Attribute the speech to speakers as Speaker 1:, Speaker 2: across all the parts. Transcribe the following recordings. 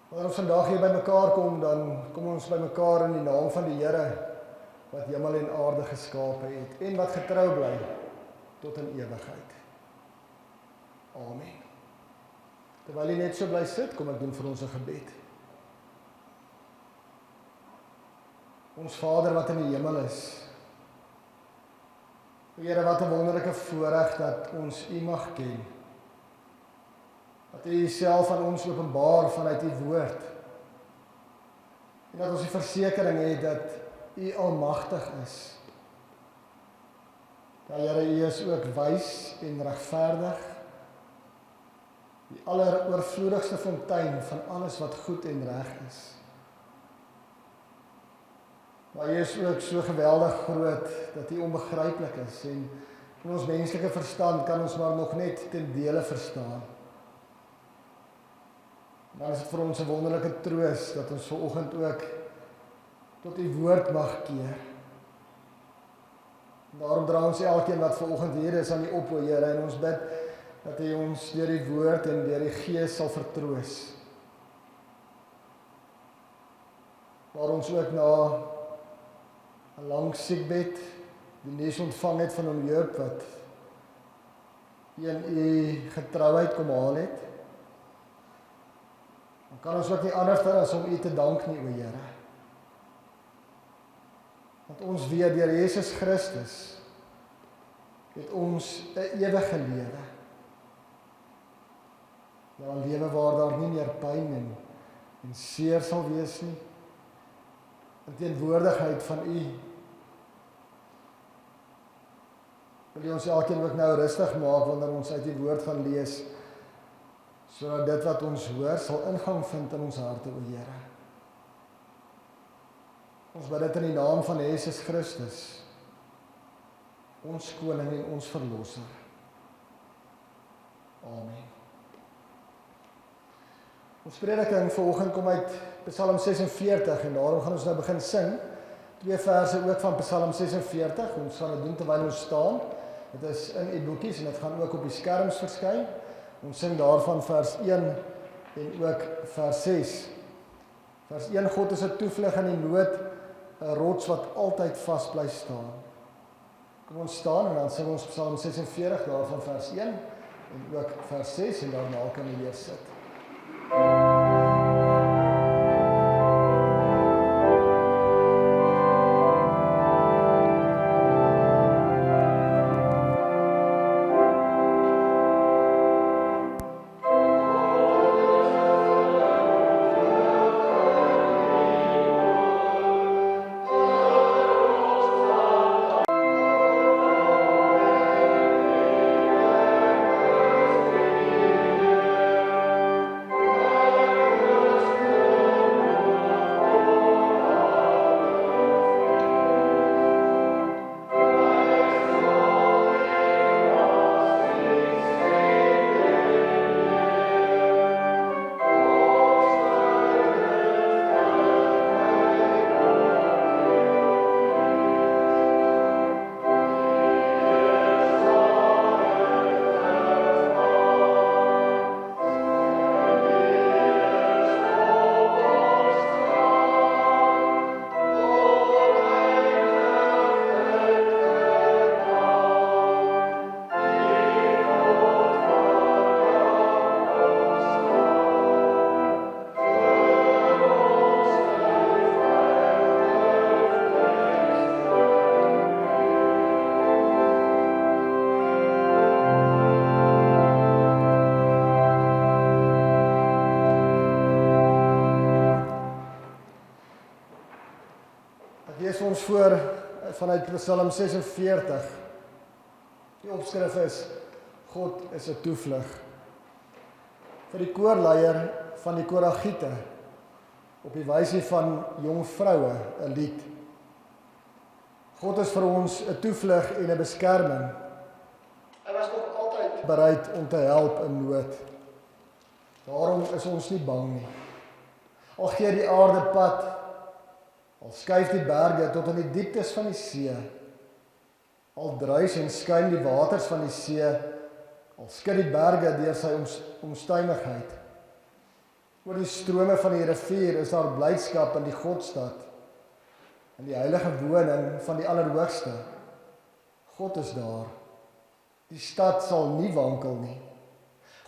Speaker 1: Wanneer ons vandag hier by mekaar kom, dan kom ons by mekaar in die naam van die Here wat hemel en aarde geskape het en wat getrou bly tot in ewigheid. Amen. Terwyl jy net so bly sit, kom ek doen vir ons 'n gebed. Ons Vader wat in die hemel is, Here, wat 'n wonderlike voorreg dat ons U mag ken. Dat U Uself aan ons openbaar vanuit U woord. En dat ons die versekering het dat U almagtig is. Dat Here, U is ook wys en regverdig. Die alleroorvloedigste fontein van alles wat goed en reg is. Maar U is ook so geweldig groot dat U onbegryplik is en in ons menslike verstand kan ons maar nog net ten dele verstaan. Dan is dit vir ons 'n wonderlike troos dat ons vanoggend ook tot U woord mag keer. Daarom dra ons elkeen wat vanoggend hier is aan U op, o Here, en ons bid dat U ons deur die woord en deur die Gees sal vertroos. Waar ons ook na 'n lang siekbed die nuus ontvang het van hom Job wat in U getrouheid kom haal het. Dan kan ons ook nie anders as om U te dank nie, o Here. Want ons weet deur Jesus Christus het ons 'n ewige lewe. Ja, 'n lewe waar daar nie meer pyn en seer sal wees nie. In teenwoordigheid van U. Wil U ons elkeen ook nou rustig maak wanneer ons uit die woord gaan lees, sodat dit wat ons hoor sal ingang vind in ons harte, o Here. Ons bid dit in die naam van Jesus Christus, ons koning en ons verlosser. Amen. Ons prediking vanoggend kom uit Psalm 46 en daarom gaan ons nou begin sing. 2 verse ook van Psalm 46. Ons gaan dit doen terwyl ons staan. Dit is in U boekies en dit gaan ook op die skerms verskyn. Ons sing daarvan vers 1 en ook vers 6. Vers 1: God is 'n toevlug in die nood, 'n rots wat altyd vas bly staan. Kom ons staan en dan sing ons Psalm 46 daarvan vers 1 en ook vers 6 en daarna kan jy weer sit. Ons voor vanuit Psalm 46. Die opskrif is God is 'n toevlug. Vir die koorleier van die Koragiete op die wysie van jong vroue 'n lied. God is vir ons 'n toevlug en 'n beskerming. Hy was ook altyd bereid om te help in nood. Daarom is ons nie bang nie. Al gee die aarde pad, al skuif die berge tot in die dieptes van die see, al druis en skuim die waters van die see, al skud die berge deur sy omstuimigheid. Oor die strome van die rivier is daar blydskap in die Godstad, in die heilige woning van die Allerhoogste. God is daar. Die stad sal nie wankel nie.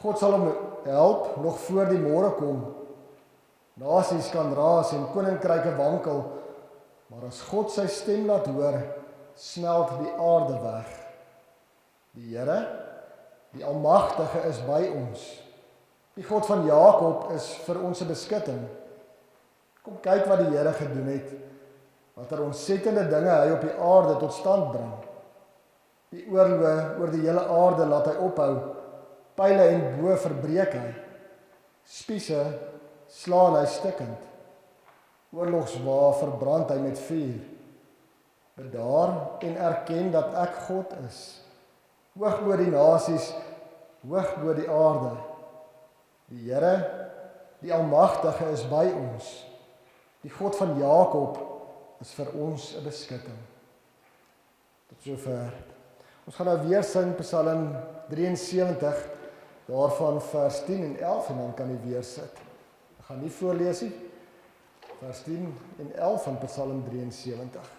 Speaker 1: God sal hom help nog voor die môre kom. Nasies kan raas en koninkryke wankel, maar as God sy stem laat hoor, smelt die aarde weg. Die Here, die Almagtige is by ons. Die God van Jakob is vir ons 'n beskutting. Kom kyk wat die Here gedoen het, watter ontsettende dinge hy op die aarde tot stand bring. Die oorloë oor die hele aarde laat hy ophou, pyle en bo verbreek hy. Spiese slaan hy stikkend. Oorlogswa verbrand hy met vuur. Bedaar en erken dat ek God is. Hoog bo die nasies, hoog bo die aarde. Die Here, die Almagtige is by ons. Die God van Jakob is vir ons 'n beskutting. Tot sover. Ons gaan nou weer sing Psalm 73, daarvan vers 10 en 11 en dan kan jy weer sit. Ek gaan nie voorlees nie. Vers 10 en 11 van Psalm 73.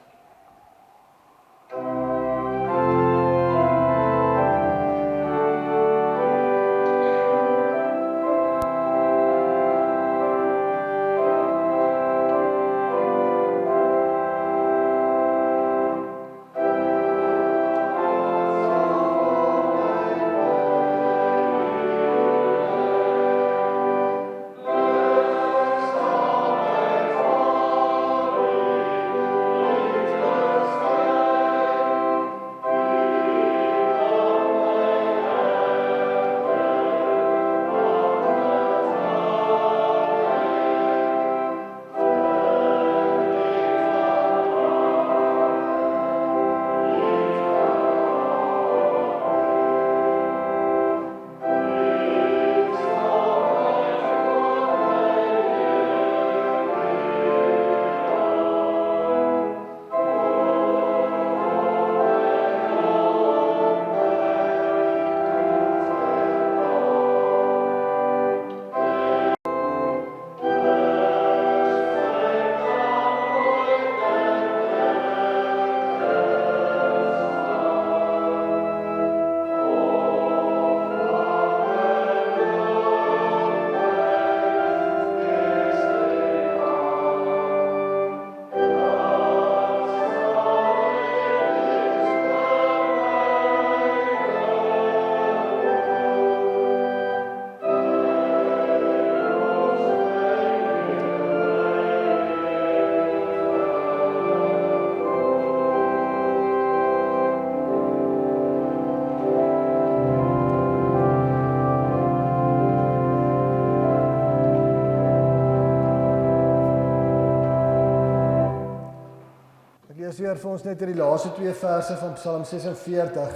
Speaker 1: Lees weer vir ons net die laaste 2 verse van Psalm 46.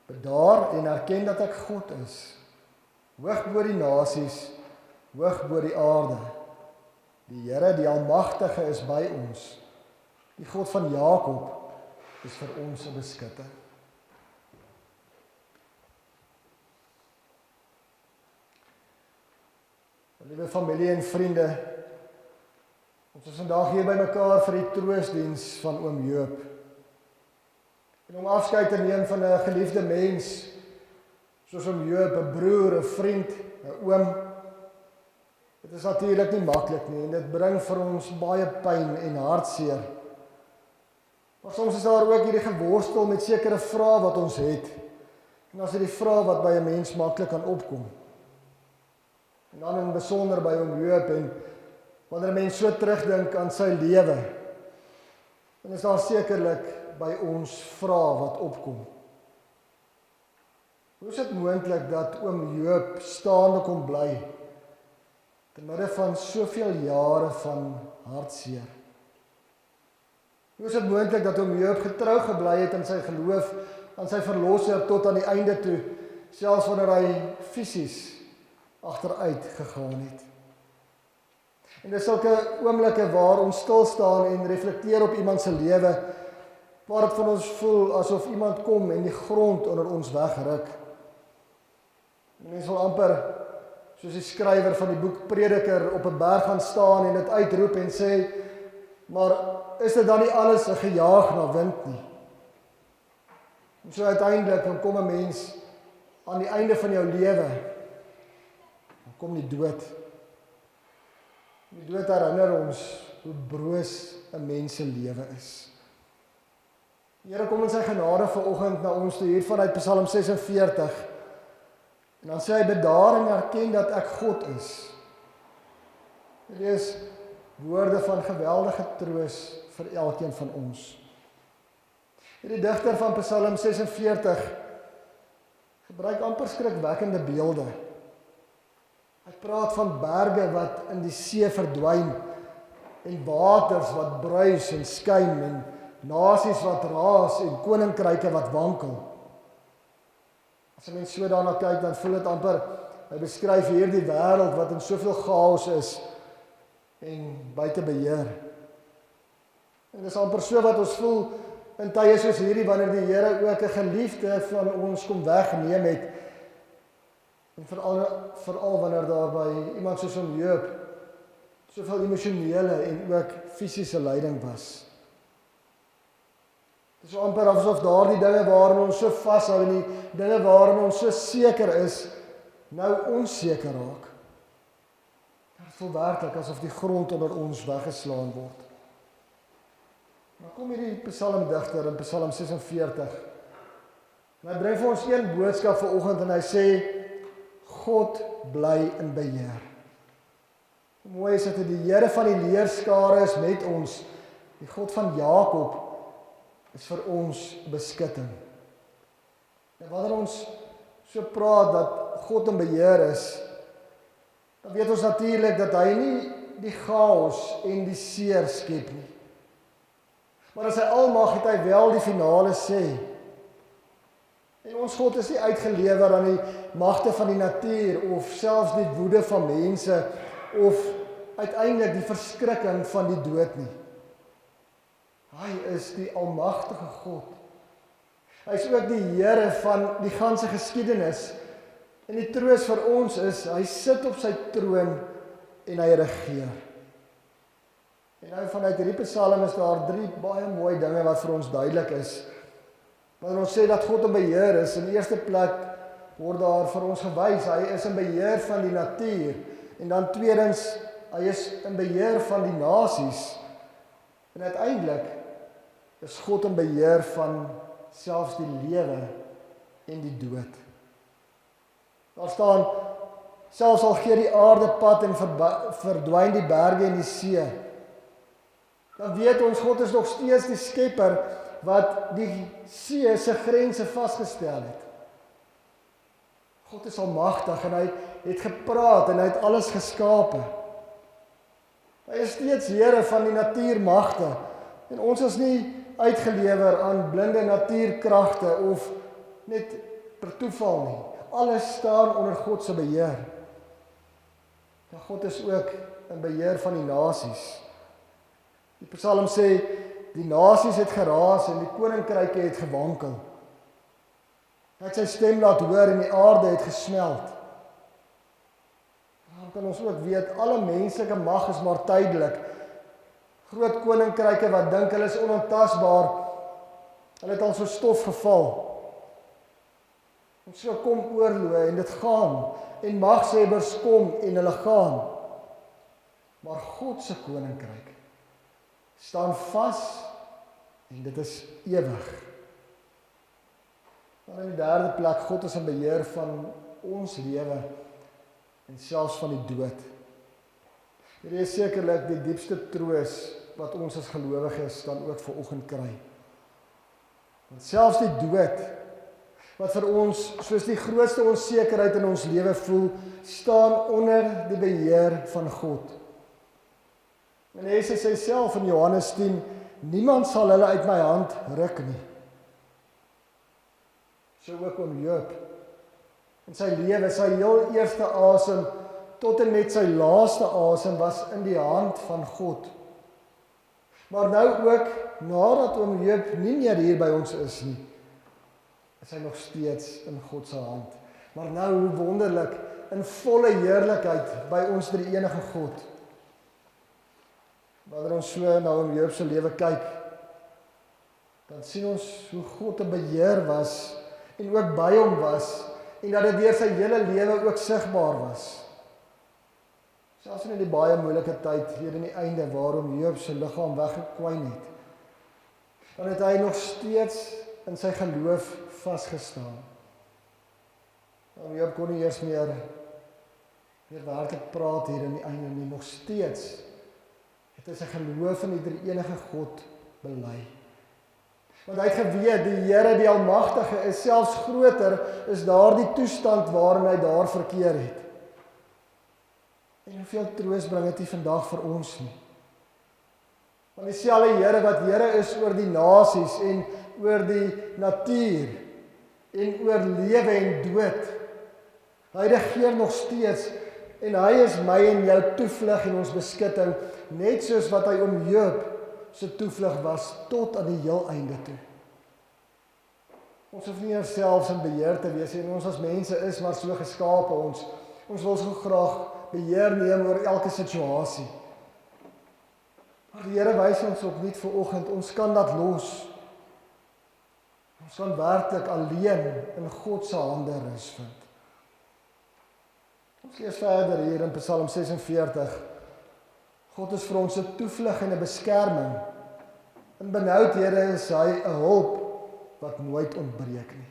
Speaker 1: Bedaar en erken dat ek God is. Hoog bo die nasies, hoog bo die aarde. Die Here, die Almagtige is by ons. Die God van Jakob is vir ons 'n beskutting. Liewe familie en vriende, ons is vandag hier by mekaar vir die troostdiens van oom Joop. En om afskeid te neem van 'n geliefde mens, soos oom Joop, 'n broer, 'n vriend, 'n oom. Dit is natuurlik nie maklik nie en dit bring vir ons baie pyn en hartseer. Maar soms is daar ook hierdie geworstel met sekere vrae wat ons het. En as dit die vrae wat by 'n mens maklik kan opkom. En dan in besonder by oom Joop en wanneer 'n mens so terugdink aan sy lewe, dan is daar sekerlik by ons vrae wat opkom. Hoe is dit moontlik dat oom Joop staande kon bly te midde van soveel jare van hartseer? Hoe is dit moontlik dat oom Joop getrou gebly het in sy geloof aan sy verlosser tot aan die einde toe, selfs wanneer hy fisies agteruit gegaan het? En dis sulke oomblikke waar ons stil staan en reflekteer op iemand se lewe, waar dit van ons voel asof iemand kom en die grond onder ons wegruk. Mense wil amper soos die skrywer van die boek Prediker op 'n berg gaan staan en dit uitroep en sê, maar is dit dan nie alles 'n gejaag na wind nie? En so uiteindelik, dan kom 'n mens aan die einde van jou lewe, dan kom die dood. Die dood herinner ons hoe broos 'n mens se lewe is. Die Here kom in sy genade vanoggend na ons toe hier vanuit Psalm 46. En dan sê hy, bedaar en erken dat ek God is. Dit is woorde van geweldige troos vir elkeen van ons. Die digter van Psalm 46 gebruik amper skrikwekkende beelde. Hy praat van berge wat in die see verdwyn en waters wat bruis en skuim en nasies wat raas en koninkryke wat wankel. As 'n mens so daarna kyk, dan voel dit amper, hy beskryf hierdie wêreld wat in soveel chaos is en buite beheer. En dis amper so wat ons voel in tye soos hierdie, wanneer die Here ook 'n geliefde van ons kom wegneem het. En veral wanneer daar by iemand soos Job soveel emosionele en ook fisiese lyding was. Dit is amper asof daardie dinge waarin ons so vashou en die dinge waarin ons so seker is, nou onseker raak. Dit voel werklik asof die grond onder ons weggeslaan word. Maar kom hierdie psalmdigter in Psalm 46. En hy bring vir ons een boodskap vanoggend en hy sê, God bly in beheer. Mooi is dit, die Here van die leerskare is met ons. Die God van Jakob is vir ons beskutting. En wanneer ons so praat dat God in beheer is, dan weet ons natuurlik dat hy nie die chaos en die seer skep nie. Maar as hy almag het hy wel die finale sê. En ons God is nie uitgelewer aan die magte van die natuur of selfs die woede van mense of uiteindelik die verskrikking van die dood nie. Hy is die almagtige God. Hy is ook die Here van die ganse geskiedenis. En die troos vir ons is, hy sit op sy troon en hy regeer. En nou vanuit hierdie Psalm is daar 3 baie mooi dinge wat vir ons duidelik is. Wanneer ons sê dat God in beheer is, in die eerste plek word daar vir ons gewys, hy is in beheer van die natuur. En dan tweedens, hy is in beheer van die nasies. En uiteindelik is God in beheer van selfs die lewe en die dood. Daar staan, selfs al gee die aarde pad en verdwyn die berge en die see, dan weet ons, God is nog steeds die skepper wat die see se grense vasgestel het. God is almagtig en hy het gepraat en hy het alles geskape. Hy is steeds Here van die natuurmagte en ons is nie uitgelewer aan blinde natuurkragte of net per toeval nie. Alles staan onder God se beheer. En God is ook in beheer van die nasies. Die Psalm sê, die nasies het geraas en die koninkryke het gewankel. Hy het sy stem laat hoor en die aarde het gesmeld. Dan kan ons ook weet, alle menslike mag is maar tydelik. Groot koninkryke wat dink hulle is onontastbaar, hulle het al so stof geval. En so kom oorloë en dit gaan, en magshebbers kom en hulle gaan. Maar God se koninkryk staan vas en dit is ewig. Dan in die derde plek, God is in beheer van ons lewe en selfs van die dood. Hierdie is sekerlik die diepste troos wat ons as gelowiges dan ook vanoggend kry. Want selfs die dood, wat vir ons soos die grootste onsekerheid in ons lewe voel, staan onder die beheer van God. En Jesus sê self in Johannes 10, niemand sal hulle uit my hand ruk nie. So ook om Job. In sy lewe, sy heel eerste asem, tot en met sy laaste asem was in die hand van God. Maar nou ook, nadat oom Job nie meer hier by ons is nie, is hy nog steeds in God se hand. Maar nou, hoe wonderlik, in volle heerlikheid by ons drie enige God. Wanneer ons so na oom Job se lewe kyk, dan sien ons hoe God 'n beheer was en ook by hom was en dat dit deur sy hele lewe ook sigbaar was. Selfs in die baie moeilike tyd hier in die einde waarom Job se liggaam weggekwyn het, dan het hy nog steeds in sy geloof vasgestaan. Job kon nie eers meer werklik praat hier in die einde nie, nog steeds het hy sy geloof in die drie enige God bely. Want hy het geweet, die Here die Almagtige is selfs groter is daardie toestand waarin hy daar verkeer het. En hoeveel troos bring dit nie vandag vir ons nie. Want dieselfde Here wat Here is oor die nasies en oor die natuur en oor lewe en dood. Hy regeer nog steeds en hy is my en jou toevlug en ons beskutting, net soos wat hy oom Job se toevlug was tot aan die heel einde toe. Ons hoef nie eers selfs in beheer te wees en ons as mense is maar so geskape, ons wil so graag beheer neem oor elke situasie. Maar die Here wys ons opnuut vanoggend, ons kan dat los. Ons kan werklik alleen in God se hande rus vind. Ons lees verder hier in Psalm 46. God is vir ons 'n toevlug en 'n beskerming. In benoudhede is hy 'n hulp wat nooit ontbreek nie.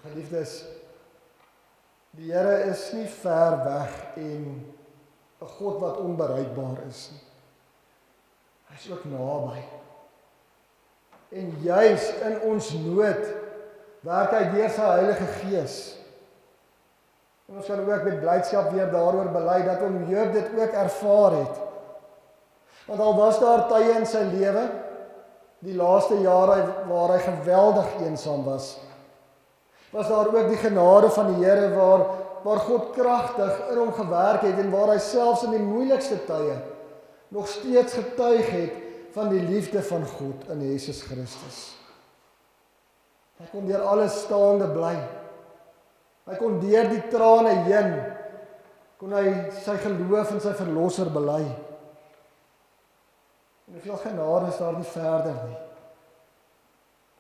Speaker 1: Geliefdes, die Here is nie ver weg en 'n God wat onbereikbaar is nie. Hy is ook naby. En juis in ons nood werk hy deur sy Heilige Gees. En ons kan ook met blydskap weer daaroor bely dat oom Job dit ook ervaar het. Want al was daar tye in sy lewe, die laaste jare waar hy geweldig eensaam was daar ook die genade van die Here waar God kragtig in hom gewerk het en waar hy selfs in die moeilikste tye nog steeds getuig het van die liefde van God in Jesus Christus. Hy kon deur alles staande bly. Hy kon deur die trane heen, kon hy sy geloof in sy verlosser bely. En hoeveel genade is daar nie verder nie.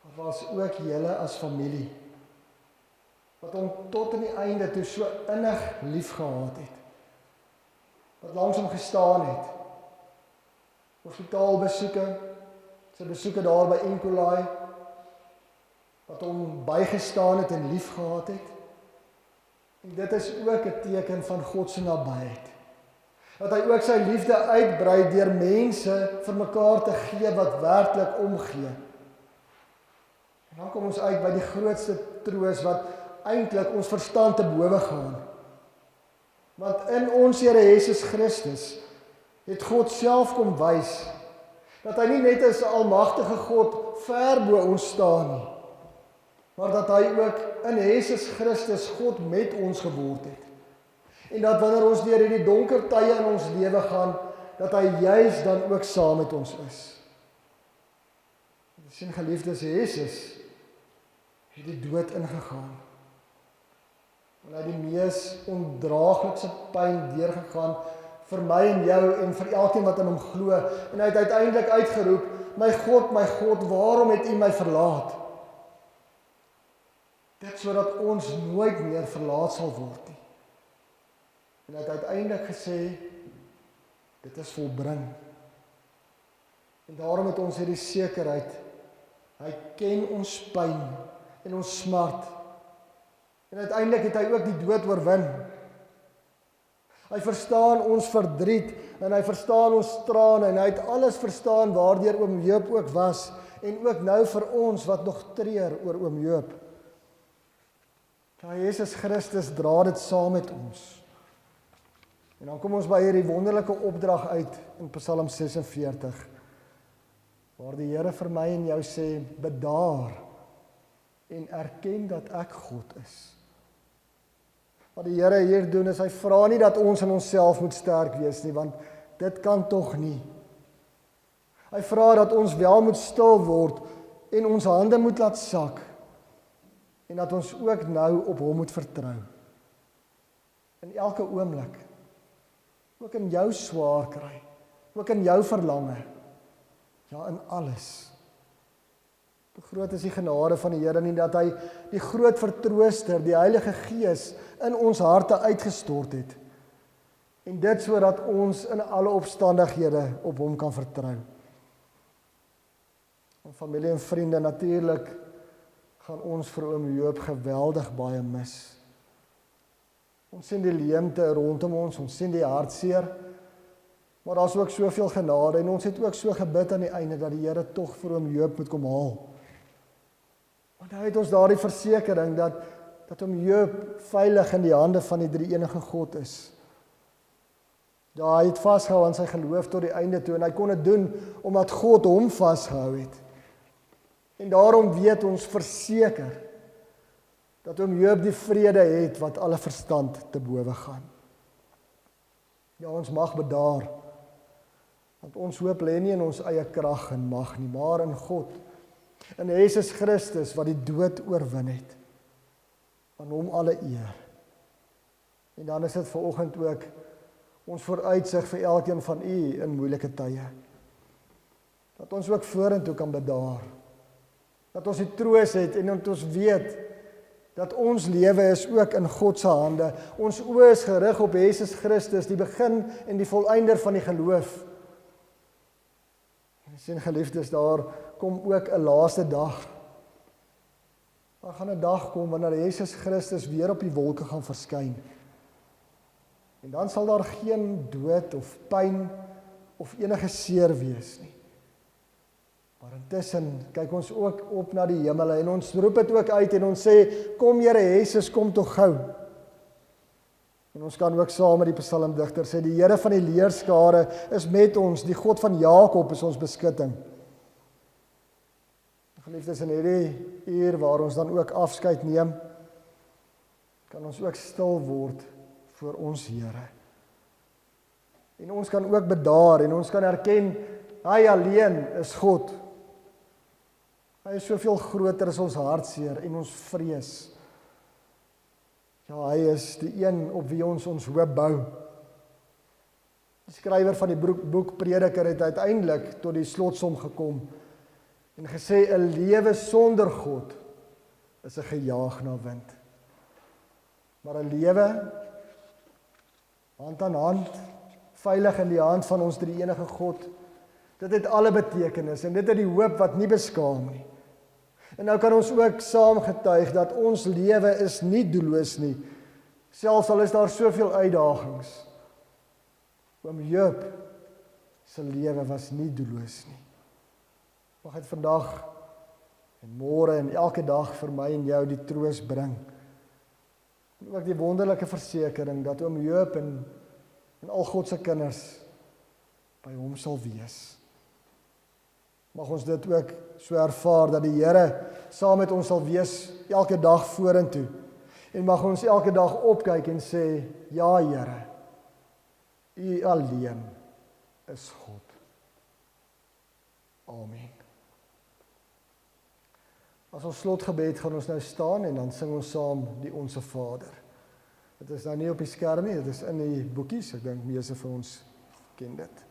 Speaker 1: Daar was ook julle as familie, wat hom tot in die einde toe so innig lief gehad het. Wat langs hom gestaan het. Hospitaalbesoeke, sy besoeke daar by Enkolai, wat hom bygestaan het en lief gehad het. En dit is ook 'n teken van God se nabyheid. Dat hy ook sy liefde uitbrei deur mense vir mekaar te gee wat werklik omgee. En dan kom ons uit by die grootste troos wat eintlik ons verstand te bowe gaan. Want in ons Here Jesus Christus het God self kom wys dat hy nie net as 'n almagtige God ver bo ons staan nie, maar dat hy ook in Jesus Christus God met ons geword het. En dat wanneer ons deur hierdie donker tye in ons lewe gaan, dat hy juis dan ook saam met ons is. Sien geliefdes, Jesus het die dood ingegaan. En hy het die mees ondraaglikse pyn deurgegaan vir my en jou en vir elkeen wat in hom glo. En hy het uiteindelik uitgeroep, my God, waarom het U my verlaat? Dit sodat ons nooit meer verlaat sal word nie. En hy het uiteindelik gesê, dit is volbring. En daarom het ons hierdie sekerheid, hy ken ons pyn en ons smart. En uiteindelik het hy ook die dood oorwin. Hy verstaan ons verdriet en hy verstaan ons trane en hy het alles verstaan waardeur oom Job ook was en ook nou vir ons wat nog treur oor oom Job. Ja, Jesus Christus dra dit saam met ons. En dan kom ons by hierdie wonderlike opdrag uit in Psalm 46, waar die Here vir my en jou sê, bedaar en erken dat ek God is. Wat die Here hier doen is, hy vra nie dat ons in onsself moet sterk wees nie, want dit kan tog nie. Hy vra dat ons wel moet stil word en ons hande moet laat sak en dat ons ook nou op hom moet vertrou. in elke oomblik, ook in jou swaar kry, ook in jou verlange, ja, in alles. Hoe groot is die genade van die Here nie, dat hy die groot vertrooster, die Heilige Gees, in ons harte uitgestort het, en dit sodat ons in alle omstandighede op hom kan vertrou. En familie en vriende, natuurlik gaan ons vir oom Joop geweldig baie mis. Ons sien die leemte rondom ons sien die hartseer, maar daar is ook soveel genade, en ons het ook so gebid aan die einde, dat die Here tog vir oom Joop moet kom haal. Want hy het ons daardie versekering, dat oom Joop veilig in die hande van die drie-enige God is. Ja, hy het vasgehou aan sy geloof tot die einde toe, en hy kon dit doen, omdat God hom vasgehou het. En daarom weet ons verseker, dat oom Joop die vrede het, wat alle verstand te bowe gaan. Ja, ons mag bedaar, want ons hoop lê nie in ons eie krag en mag nie, maar in God, in Jesus Christus, wat die dood oorwin het. Aan hom alle eer. En dan is dit vanoggend ook ons vooruitsig vir elkeen van u in moeilike tye. Dat ons ook vorentoe kan bedaar. Dat ons die troos het en dat ons weet dat ons lewe is ook in God se hande. Ons oë is gerig op Jesus Christus, die begin en die volëinder van die geloof. En sien geliefdes, daar kom ook 'n laaste dag. Daar gaan 'n dag kom wanneer Jesus Christus weer op die wolke gaan verskyn. En dan sal daar geen dood of pyn of enige seer wees nie. Maar intussen kyk ons ook op na die hemele en ons roep dit ook uit en ons sê, kom Here Jesus, kom tog gou. En ons kan ook saam met die psalmdigter sê, die Here van die leerskare is met ons, die God van Jakob is ons beskutting. Geliefdes, in hierdie uur waar ons dan ook afskeid neem, kan ons ook stil word voor ons Here. En ons kan ook bedaar en ons kan erken, hy alleen is God. Hy is soveel groter as ons hartseer en ons vrees. Ja, hy is die een op wie ons hoop bou. Die skrywer van die boek Prediker het uiteindelik tot die slotsom gekom en gesê, 'n lewe sonder God is 'n gejaag na wind. Maar 'n lewe hand aan hand, veilig in die hand van ons drie-enige God, dit het alle betekenis en dit het die hoop wat nie beskaam nie. En nou kan ons ook saam getuig dat ons lewe is nie doelloos nie, selfs al is daar soveel uitdagings. Oom Joop se lewe was nie doelloos nie. Mag dit vandag en môre en elke dag vir my en jou die troos bring. En ook die wonderlike versekering dat oom Joop en al God se kinders by hom sal wees. Mag ons dit ook so ervaar dat die Here saam met ons sal wees elke dag vorentoe. En mag ons elke dag opkyk en sê, ja Here, U alleen is God. Amen. As ons slotgebed gaan ons nou staan en dan sing ons saam die Onse Vader. Dit is nou nie op die skerm nie, dit is in die boekies, ek dink meeste van ons ken dit.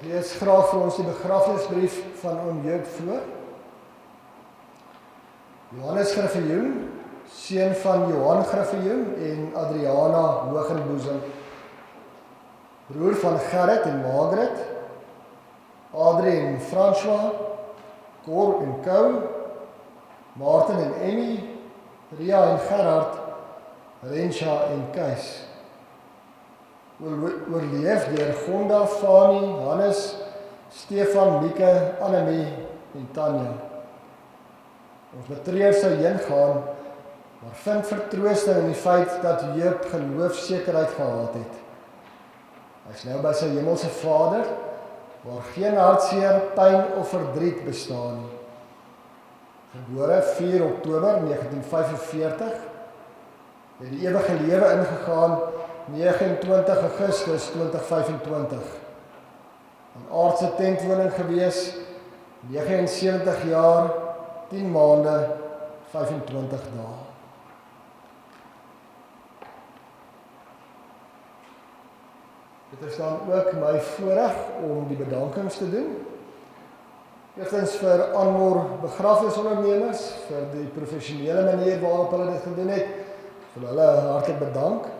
Speaker 1: Ek lees graag vir ons die begrafnisbrief van oom Joop voor. Johannes Griffioen, seun van Johan Griffioen en Adriana Hogenboesem, broer van Gerrit en Margaret, Adrie en François, Cor en Kou, Martin en Emmy, Ria en Gerard, Rensha en Kees. Oorleef deur Gonda, Fani, Hannes, Stefan, Mieke, Annemie en Tanya. Ons betreur sou heen gaan, maar vind vertroosting in die feit dat Joop geloofsekerheid gehad het. Hy is nou by sy hemelse Vader, waar geen hartseer, pyn of verdriet bestaan nie. Gebore 4 Oktober 1945, het die ewige lewe ingegaan 29 Augustus 2025. Aan aardse tentwoning gewees, 79 jaar, 10 maande, 25 dae. Dit is dan ook my voorreg om die bedankings te doen. Eerstens vir Anmor begrafnisondernemers, vir die professionele manier waarop hulle dit gedoen het, vir hulle hartlik bedank.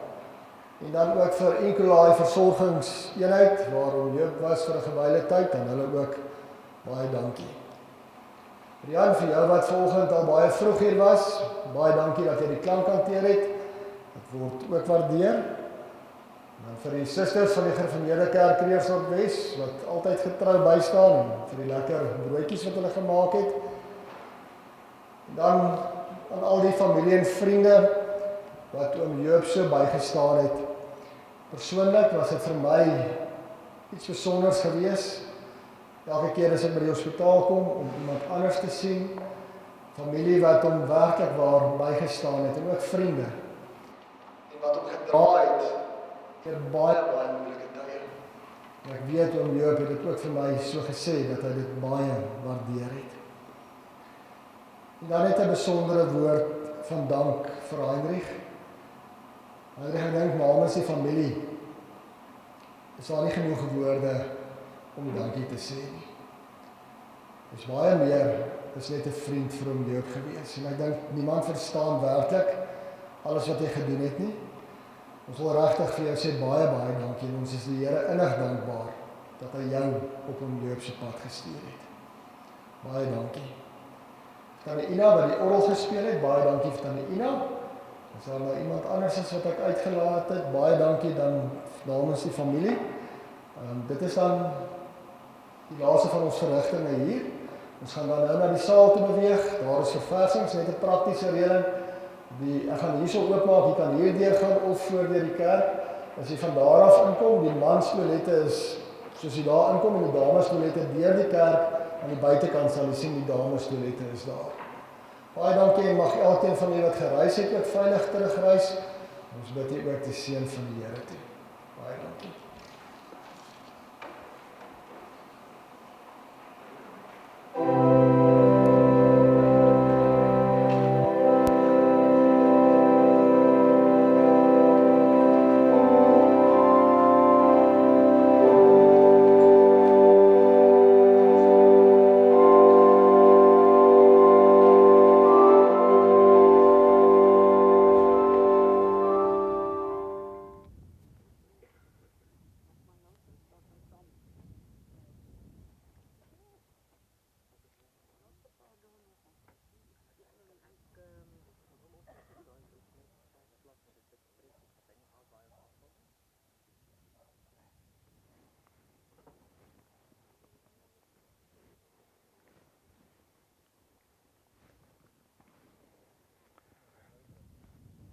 Speaker 1: En dan ook vir Enkelaai Versorgingseenheid, waarom Joop was vir 'n gewyle tyd, en hulle ook baie dankie. Rian, vir jou wat vanoggend al baie vroeg hier was, baie dankie dat jy die klank hanteer het. Dit word ook waardeer. En vir die susters van die Gereformeerde Kerk Kreersdorp Wes, wat altyd getrou bystaan, en vir die lekker broodjies wat hulle gemaak het. En dan aan al die familie en vriende wat oom Joop so bygestaan het. Persoonlik was dit vir my iets besonders gewees. Elke keer as ek by die hospitaal kom om iemand anders te sien, familie wat hom werklik waar bygestaan het, en ook vriende. En wat hom gedra het deur baie moeilike tye. En ek weet oom Joop het dit ook vir my so gesê dat hy dit baie waardeer het. En dan net 'n besondere woord van dank vir Heinrich. Heinrich, ek dink namens die familie is daar nie genoeg woorde om dankie te sê nie. Dis baie meer as net 'n vriend vir oom Joop gewees. En ek dink niemand verstaan werklik alles wat hy gedoen het nie. Ons wil regtig vir jou sê baie dankie, en ons is die Here innig dankbaar dat hy jou op oom Joop se pad gestuur het. Baie dankie. Tannie Ina wat die orgel gespeel het, baie dankie vir Tannie Ina. As daar nou iemand anders is wat ek uitgelaat het, baie dankie dan namens die familie. Dit is dan die laaste van ons verrigtinge hier. Ons gaan dan nou na die saal toe beweeg. Daar is verversings, net 'n praktiese reëling. Ek gaan hierso oopmaak, jy kan hierdeur gaan of voor deur die kerk. As jy van daar af inkom, die manstoilette is soos jy daar inkom, en die damestoilette deur die kerk aan die buitekant sal jy sien die damestoilette is daar. Baie dankie, en mag elkeen van julle wat gereis het ook veilig terugreis. Ons bid hier ook die seën van die Here toe. Baie dankie.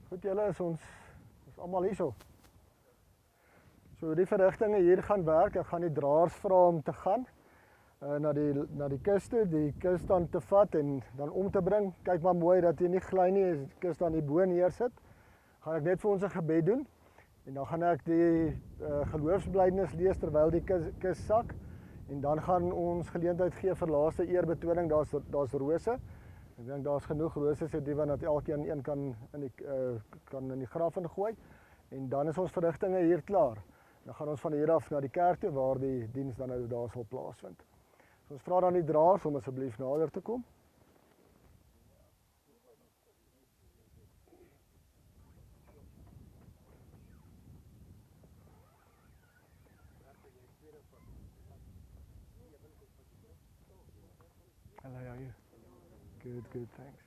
Speaker 1: Goed, julle is ons almal hierso. So die verrigtinge hier gaan werk. Ek gaan die draers vra om te gaan na die kus toe, die kus dan te vat en dan om te bring. Kyk maar mooi dat jy nie gly nie, as die kus dan die bo neersit. Gaan ek net vir ons 'n gebed doen en dan gaan ek die geloofsbelydenis lees terwyl die kus sak en dan gaan ons geleentheid gee vir laaste eerbetoning. Daar's rose. Ek dink daar's genoeg rose se diewe dat elkeen een kan in die graf ingooi en dan is ons verrigtinge hier klaar. Dan gaan ons van hier af na die kerk toe waar die diens dan nou daar sal plaasvind. So ons vra dan die draers om asseblief nader te kom. Hello, how are you? Good, thanks.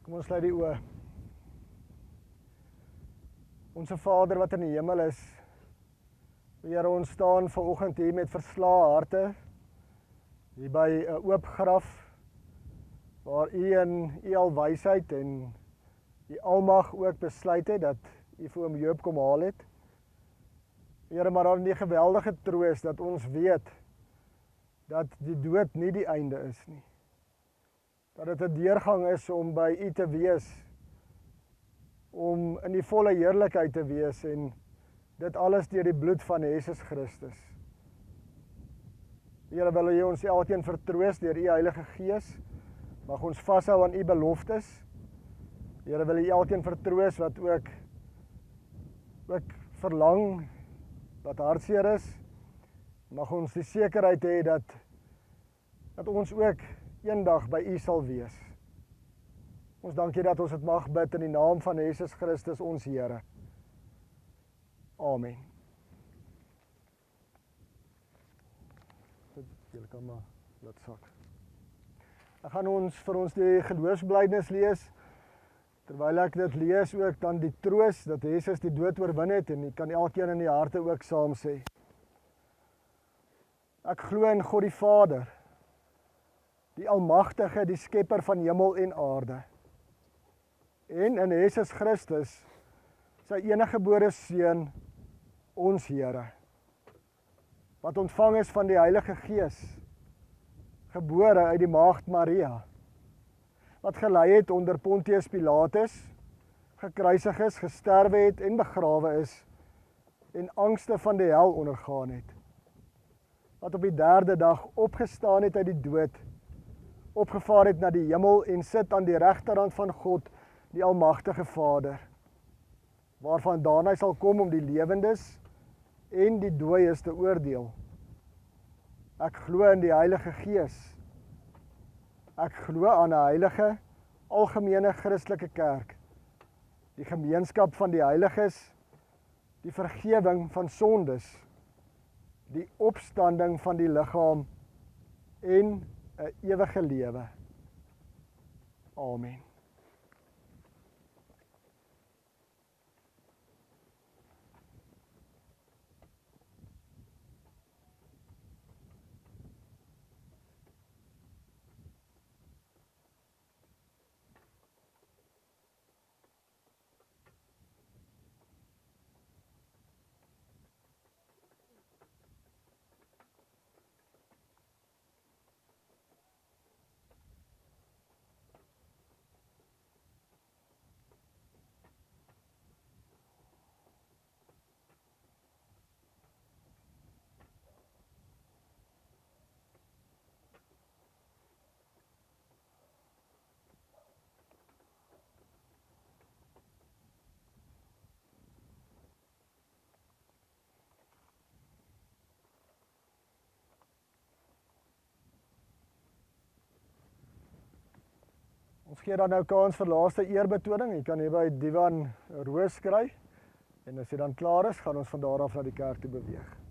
Speaker 1: Kom ons sluit die oë. Onse Vader wat in die hemel is, Here, ons staan vanoggend hier met verslae harte, hier by 'n oop graf, waar U in U alwysheid en U almag ook besluit het dat U vir oom Joop kom haal het. Here, maar dan die geweldige troos dat ons weet dat die dood nie die einde is nie. Dat dit 'n deurgang is om by U te wees, om in die volle heerlikheid te wees en dit alles deur die bloed van Jesus Christus. Here, wil U ons elkeen vertroos deur U Heilige Gees, mag ons vashou aan U beloftes. Here, wil U elkeen vertroos wat ook verlang, wat hartseer is, mag ons die sekerheid hê dat ons ook eendag by U sal wees. Ons dankie dat ons dit mag bid in die naam van Jesus Christus ons Here. Amen. Julle kan maar laat sak. Ek gaan vir ons die geloofsbelijdenis lees. Terwyl ek dit lees ook dan die troos dat Jesus die dood oorwin het en kan elkeen in die harte ook saam sê. Ek glo in God die Vader, die Almagtige, die Skepper van hemel en aarde. En in Jesus Christus, sy eniggebore Seun, ons Here, wat ontvang is van die Heilige Gees, gebore uit die Maagd Maria, wat gelei het onder Pontius Pilatus, gekruisig is, gesterwe het en begrawe is, en angste van die hel ondergaan het, wat op die 3de dag opgestaan het uit die dood, opgevaar het na die hemel en sit aan die regterhand van God, die Almagtige Vader, waarvan daarna hy sal kom om die lewendes en die dooies te oordeel. Ek glo in die Heilige Gees. Ek glo aan 'n heilige, algemene Christelike kerk, die gemeenskap van die heiliges, die vergewing van sondes, die opstanding van die liggaam en 'n ewige lewe. Amen. Ons gee dan nou kans vir laaste eerbetoning. Jy kan hier by Diwan roos kry. En as jy dan klaar is, gaan ons van daar af na die kerk toe beweeg.